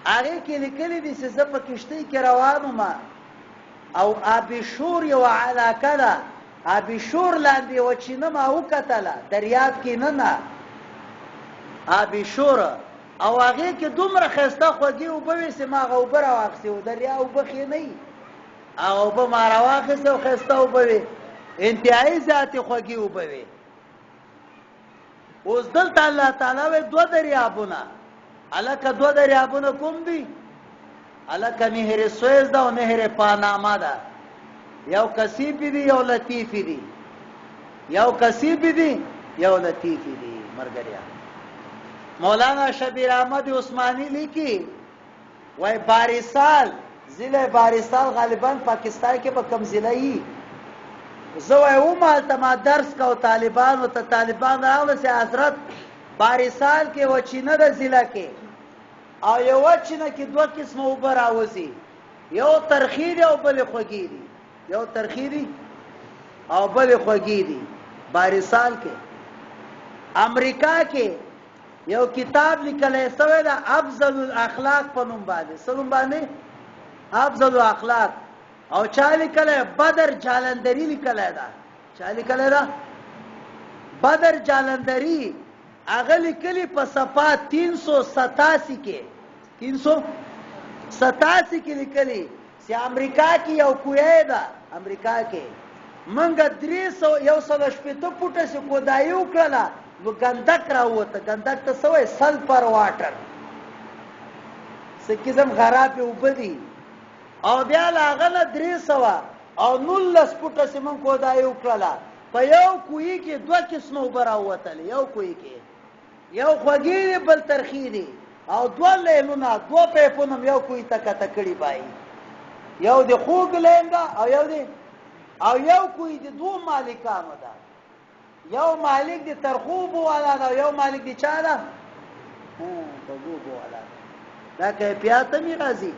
هغه کې لیکل دي چې زه په کشتۍ کې روانم او ابشور یو علاقه ده ابشور لاندې وچینه ما وکتله دریاب کې نه ابشور او هغه کې دومره خسته خوږی او به سم هغه وبره واخسي او دریا او بخې نه او به ما راواخسي او خسته او به انتهایی ذاتي خوږی او به اوس دلته الله تعالی و دو دریابونه الکه دو دریابونه کوم دي الکه نهر سویز ده او نهر پاناما ده یو کثیف دي یو لطیف دي یو کثیف دي یو لطیف دي مرګریا مولانا شبیر احمد عثمانی لیکي وای باریسال ضلع باریسال غالبا پاکستان کې به کم ضلع ای زه وای او مالته ما درس کو طالبان او ته طالبان راول سي حضرت باریسال کې وچینه د ضلع کې او یو وچینه کې دوه قسمه وبر اوسي یو ترخی دی او بل خوږی دی یو ترخی دی او بل خوږی دی باریسال کې امریکا کې یو کتاب لیکلی سوی دا افضل الاخلاق په نوم باندې څه نوم باندې افضل الاخلاق او چا لیکلی بدر جالندری لیکلی دا چا لیکلی دا بدر جالندری هغه لیکلی په صفحه 387 کې 387 کې لیکلی چې امریکا کې یو کوی ده امریکا کې منګه 300 فوټه سي کودای وکړه نو ګندک راوته ګندک ته سوې سلفر واټر سکیزم خراب وبدي او بیا لاغله 300 او 19 فوټه سي من کودای وکړه په یو کوی کې دوه قسمه وبراوته یو کوی کې یو خوګی بل ترخی دی او دوه لینونه دوه پیپونه یو کوی تک تکړی پای یو د خوګ لیندا او یو کوی د دوه مالکانو ده یو مالک د ترخوب والا ده یو مالک د چا ده ترخوب والا دا کیفیت می راځي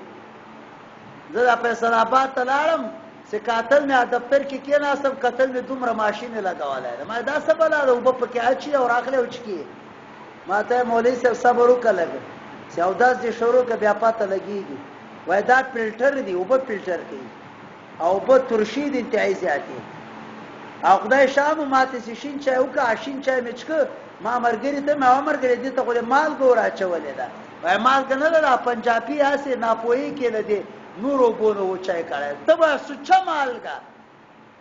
زه د فیصل آباد ته لاړم چې قاتل مې دفتر کې کېناستم قاتل مې دومره ماشین لګولای ما دا څه بلاله وب پکې اچي او راخله وچکی ما ته مولوی صاحب صبر وکړه چې او داس دي شروع ک بیا پاته لګيږي وای دا فلټر دی وب فلټر کوي او په ترشید انتهایی زیاتی او خدای شام ماته شین چای او کا شین چای مچک ما مرګری ته ما مرګری دي ته خو مال ګورا چولې ده وای مال کنه لا پنجابي اسه ناپوهي کې لدی نورو بونو و چای کړه تبا سچ مالګه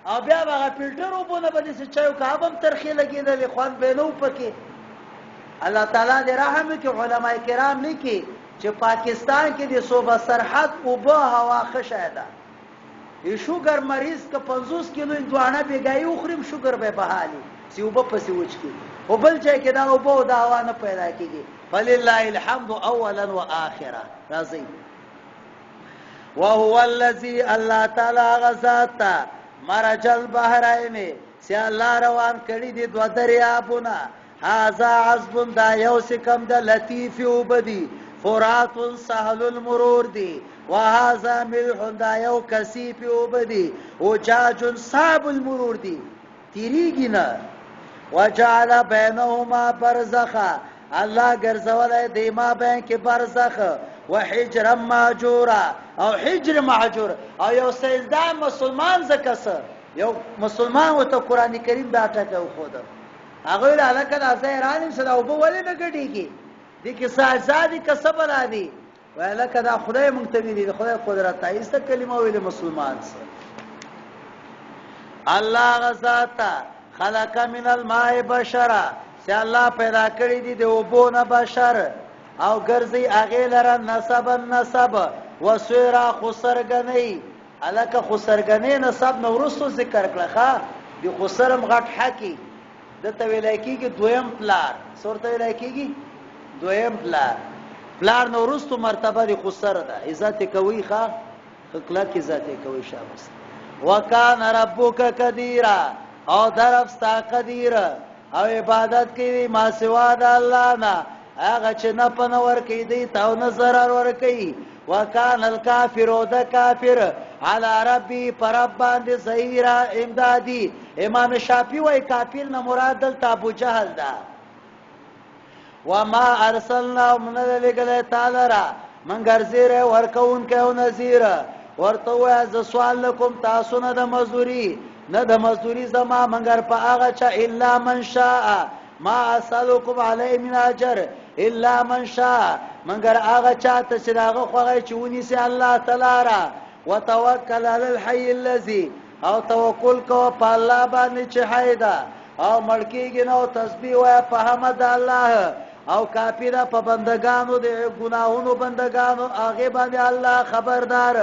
او بیا هغه فلټر وبونه بده چې چای او کابم ترخی لګیدل خوان بینو پکې الله تعالی دې رحم وکړي علما کرام لیکي چې پاکستان کې د صوبه سرحد او به هوا خشه ده شوګر مریض که 50 کیلو دوانه بیګای خورم شوګر به بحالي سی وب پسې وچکی او بل ځای کې دا او به دا هوا نه پیدا کیږي فلله الحمد اولا واخره راځي وهو الذي الله تعالی غزات مرج البحرين سي الله روان کړي دي دو دریابونه هاذا عذب دا یو سکم د لطیف وبدي فرات سهل المرور دي وهذا ملح دا یو کثیف وبدي وجاج صعب المرور دي تیریږي وجعل بينهما برزخا الله ګرځولای دی ما بین کې برزخ وحجر ماجورا او حجر معجور او یو سجده مسلمان زکس یو مسلمان وته قران کریم دا ټکو خود هغه له علاقه د ازیرانیم سره او په ولې نه ګټیږي دي کې سازادي کسب را دي ولکه دا خدای مونږ ته ویلي خدای قدرت ایسته کلمه ویل مسلمان سره الله غزاتا خلق من الماء بشرا چې الله پیدا کړی دي د وبونه بشر او ګرځي اغه لره نسب وسيرا خسرګنی الکه خسرګنی نسب نو ورستو ذکر کړه ښا دی خسرم غټ حقي د تویل کیږي دویم پلار صورت ویل کیږي دویم پلار نو ورستو مرتبه دی خسر ده عزت کوي ښا خپل کی عزت کوي شابه وکان ربک قدیرا او درفستا قدیر او عبادت کوي ما سوا د الله نه هغه چې نه پنور کوي دی تاو نه zarar ور کوي وکان الکافر او د کافر علی ربی پرب باندې ظهیرا امدادی امام شافعی وای کافر نه مراد دلته ابو جهل ده وما ارسلنا من لګل تعالی را منګر زیره ورکون کيو نذیر ورته وای ز سوال لكم تاسو نه د مزدوری نه د مزدوری زما منګر په هغه چا الا من شاء ما اسالکم علی من اجر الا من شاء منګر هغه چاته چې هغه خوغه چونی سي الله تعالی را وتوکل علی الحي الذي او توکل کو په الله باندې چې حیدا او ملکیږي نو تسبیح وای په حمد الله او کافر په بندگانو د ګناهونو بندگانو هغه باندې الله خبردار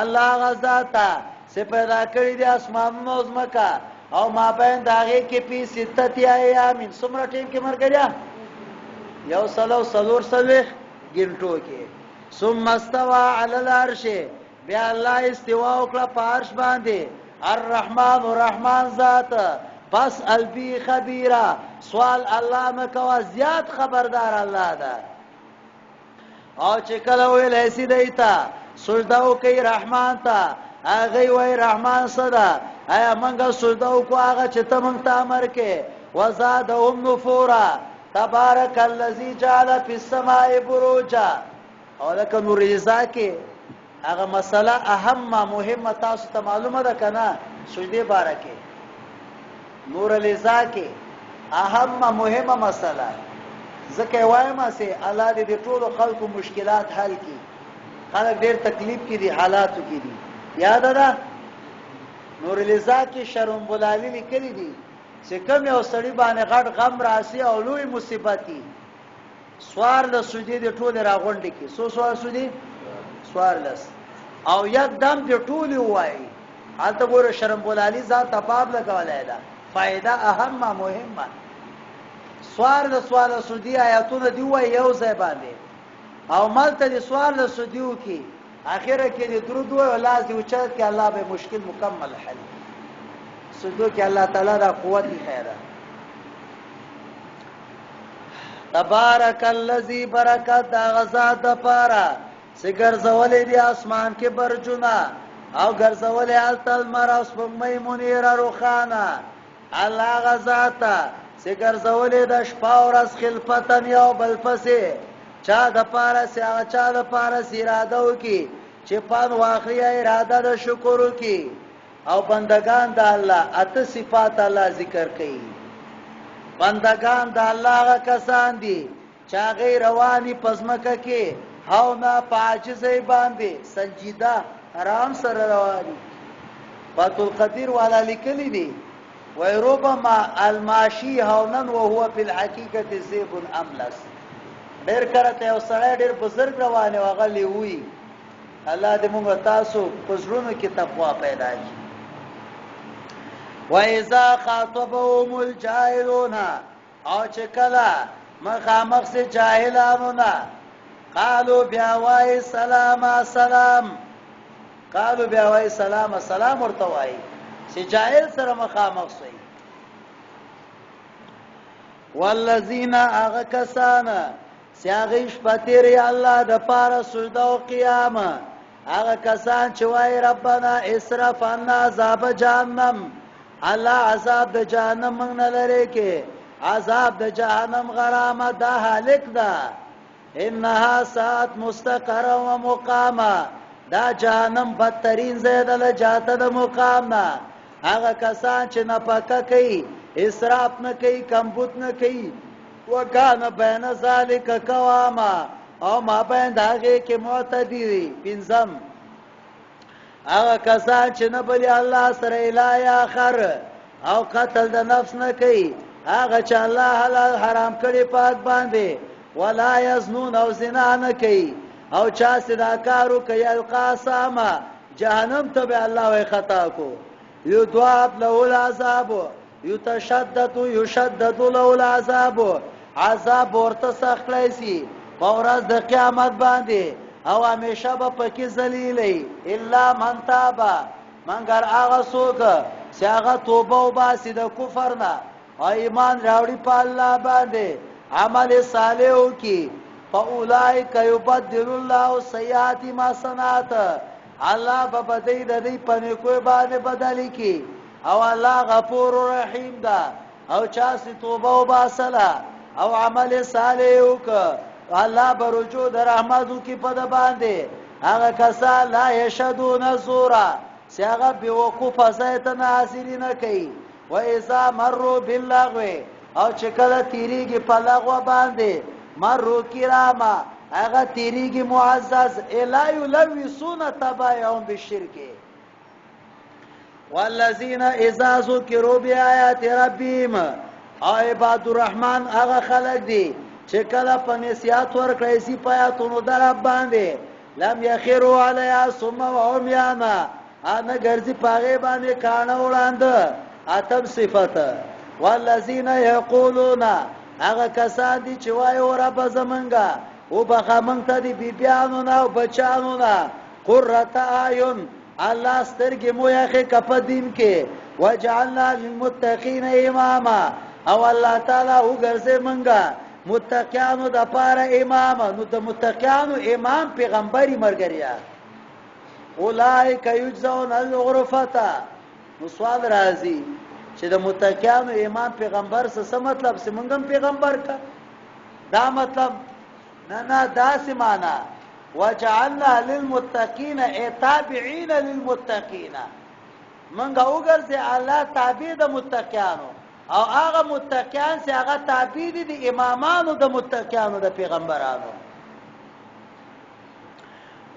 الله غزاتا سپیدا کړی دی اسمانونو زمکا او ما بین داغه کې پی ستتی ایامین سمره ټیم کې مرګریا یو سلور سلوخ ګنټو کې ثم استوى على العرش بیا الله استوا وکړه په عرش باندې الرحمن الرحمن ذات پس البی خبیرا سوال الله مکوا زیات خبردار الله ده او چې کله ویل هسي دیتا سجداو کوي رحمان ته هغه وای رحمان صدا ایا منګه سجداو کو هغه چې ته مونږ ته امر کې وزادهم نفورا تبارک الذی جعل فی السماء بروجا او لکه نور رضا کې هغه مسله اهم مهمه تاسو ته معلومه ده کنه سجده بارکه نور رضا کې اهم مهمه مسله ځکه وایم سه الله دې ټول خلکو مشکلات حل کړي خلک ډېر تکلیف کې دي حالاتو کې دي یاد ده نور رضا کې شرم بلالی لیکلي دي چې کوم یو سړی باندې غټ غم راسي او لوی مصیبتي سوار له سجدي د ټول راغونډي کې سوار سجدي سوار لس او یکدم د ټول وای حالته ګوره شرم بولالی ذات تباب لګولای دا فائدہ اهم مهمه سوار له سوار سجدي آیاتونه دی وای یو ځای باندې او مالته د سوار له سجديو کې اخره کې د درود او لاس دی چې کې الله به مشکل مکمل حل سجدو کې الله تعالی دا قوت خیره تبارک الذی برکت دا غزا د پارا سګر زولې دی اسمان کې برجونه او ګرځولې التل مراس په میمونیر روخانه الله غزا ته سګر زولې د شپه او ورځ خلفتن یو بل پسې چا د پارا سیا چا د پارا اراده وکي چې پان واخلي اراده د شکر وکي او بندگان د الله اته صفات الله ذکر کوي بندگان د الله کسان دي چې غیر رواني پزمکه کې هاو نه پاجزې باندې سنجیده آرام سره رواني فاتل قدیر والا لیکلی دي وای ربما الماشي هاونن وهو في الحقيقه زيب املس ډیر کرته یو سړی ډیر بزرګ روانه وغلی وي الله دې موږ تاسو پزړونو کې تقوا پیدا کړي وَإِذَا خَاطَبَهُمُ الْجَاهِلُونَ او چې کله مخامخ سے جاهلانو نه قالوا بیا وای سلام سلام قالوا بیا وای سلام سلام ورته وای چې جاهل سره مخامخ شي والذین اغکسان سیاغیش پتیری الله د پاره سجده او قیام هغه کسان چې وای ربنا اسرف عنا عذاب جهنم الله عذاب د جهنم موږ نه لري کې عذاب د جهنم غرامه ده هلک ده انها ساعت مستقر و مقامه دا جهنم بدترین ځای ده جاته د مقام نه هغه کسان چې نه پکا کوي اسراف نه کوي کمبود نه کوي وکانه بین ذالک قواما او ما بین داغه کې معتدی پنځم هغه کسان چې نه بلی الله سره الای اخر او قتل د نفس نه کوي هغه چې الله حلال حرام کړی پاک باندې ولا یزنون او زنا نه کوي او چا صداکارو کوي القاسما جهنم ته به الله وي خطا کو یذاب له العذاب یشدد له العذاب عذاب ورته سخت لایسي په ورځ د قیامت باندې او همیشه به پکې ذلیلې الا من تاب مگر هغه څوک چې هغه توبه وباسي د کفر نه او ایمان راوړي په الله باندې عمل صالح وکي فاولئک یبدل الله سیئات ما صنعت الله به بدای د دې پنه کوی باندې بدلی کی او الله غفور رحیم ده او چا چې توبه وباسله او عمل صالح وکړه الله برجو در رحمتو کی پد باندې هغه کسان لا یشهدون زورا سیغه بیوقوف ازایت نه حاصل نه کوي و اذا مروا باللغو او چې کله تیریږي په لغو باندې مروا کراما هغه تیریږي معزز الا یلوسون تبایهم بالشرک والذین اذا ذکروا بآیات ربهم او عباد الرحمن هغه خلق دي چې کله په نصیحت ورکړی سي پیاتونو در باندې لم یخروا علی ثم وعميانا انا ګرځي پاغه باندې کانه وړاند اتم صفته والذین یقولون هغه کسان دي چې وایي رب زمونږه او بخمن ته دي بیبيانو نه او بچانو نه قرۃ اعین الله سترګې مو یې کپدین کې وجعلنا للمتقین اماما او الله تعالی وګرځي مونږه متقیانو د پاره امام نو د متقیانو امام پیغمبري مرګریا اولائک یجزون الغرفه نو سوال راځي چې د متقیانو امام پیغمبر څه مطلب څه مونږ پیغمبر کا دا مطلب نه داسې معنا وجعلنا للمتقین ای تابعین للمتقین منګه وګرځي الله تابع د متقینانو او هغه متقین چې هغه تابع دي د امامانو د متقینانو د پیغمبرانو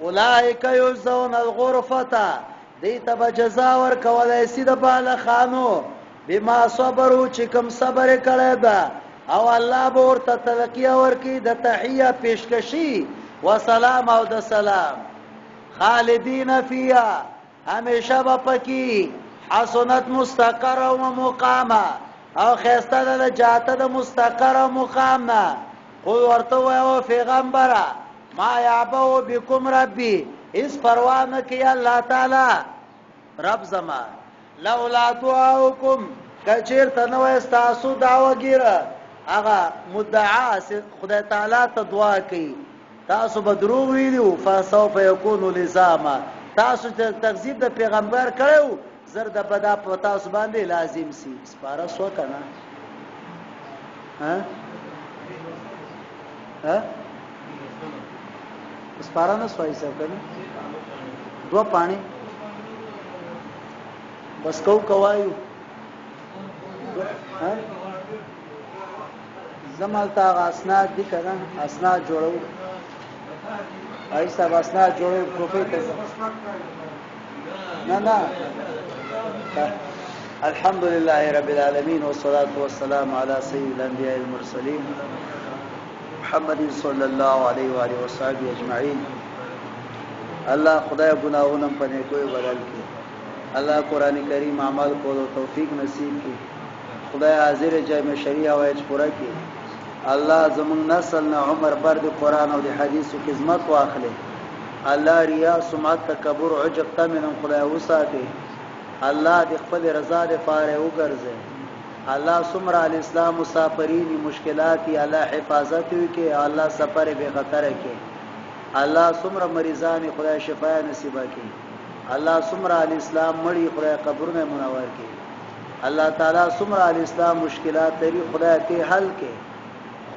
اولئک یجزون الغرفه دیت بجزا ور کولای سي د بالا خانو بما صبروا چې کوم صبر کړی دا او الله به ورته تلقیه ورکی د تحیه پیشکشي وسلام او د سلام خالدین فیها همیشه به پکی حسنت مستقر او مقامه او خسته د جاته د مستقر او مقام نه قل ورته او پیغمبره ما یعبو بكم ربي اس پروانه کی الله تعالی رب زما لولا دعاؤکم کچیر تنو استاسو دعوګیره هغه مدعا خدای تعالی ته دعا کوي تاسو به دروغ ویلو فسوف يكون لزاما تاسو ته تکذیب د پیغمبر کړو زر د بدا په تاسو باندې لازم سي سپاره سو کنه ها سپاره نه سوای سره کنه دو پانی بس کو کوایو ها زمالتا اسناد دي کنه اسناد جوړو ایسا اسناد جوړو پروفیسور نه الحمد لله رب العالمين والصلاه والسلام على سيد الانبياء المرسلين محمد صلى الله عليه واله وصحبه اجمعين الله خدای ګناہوں په نیکوي بدل کړي الله قران کریم عمل کولو توفیق نصیب کړي خدای حاضر جامع شریعه وایي پورا کړي الله زمون نسل نه عمر بر د قران او د حدیثو خدمت واخلي الله ریا سمعت تکبر عجب تمنن خدای وساتي الله د خپل رضا د فاره وګرځي الله سمر علی اسلام مسافرین مشکلات الله حفاظت وکي الله سفر به خطر کې الله سمر مریضان خدای شفا نصیب کړي الله سمر علی اسلام مړي خدای قبرونه منور کړي الله تعالی سمر علی اسلام مشکلات لري خدای ته حل کړي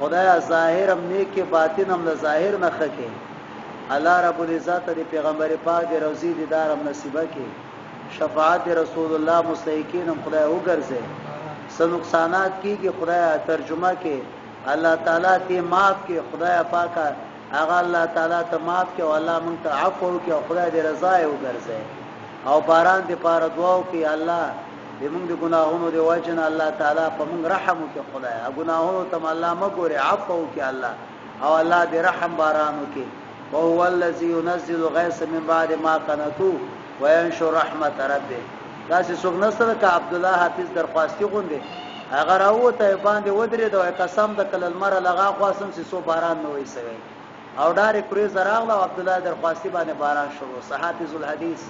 خدای ظاهر هم نیک باطن هم ظاهر نه خکې الله رب العزت د پیغمبر پاک د روزي دیدار هم نصیب کړي شفاعت رسول الله مستحقین هم خدای وګرځي س نقصانات کیږي خدای ترجمه کې الله تعالی ته معاف کې خدای پاک هغه الله تعالی ته معاف کې او الله مونږ ته عفو وکړي او خدای دې رضا یې وګرځي او باران دې پاره دعا وکړي الله دې موږ د ګناهونو د وجن الله تعالی په موږ رحم وکړي خدای ګناهونو ته الله مګوري عفو وکړي الله او الله دې رحم باران وکړي او هو الذي ينزل غيث من بعد ما قنطوا وينشر رحمت ربه دا چې څوک نستره ک عبد الله حافظ درخواستي غونډه اگر راوته باندې ودرې دا قسم د کل المر لغا خاصم چې سو باران نه وي سوي او ډارې کړی زراغله عبد الله درخواستي باندې باران شروع صحابي الحديث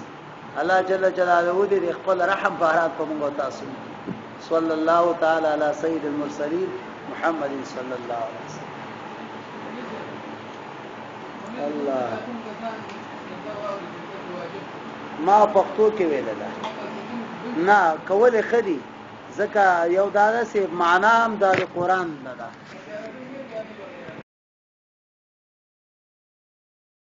الله جل جلاله دې خپل رحم باران په موږ تاسو صلی الله تعالی علی سید المرسلین محمد صلی الله علیه وسلم الله ما پښتو کې ویل نه کول خدي ځکه یو داده سي معنا هم د قران نه ده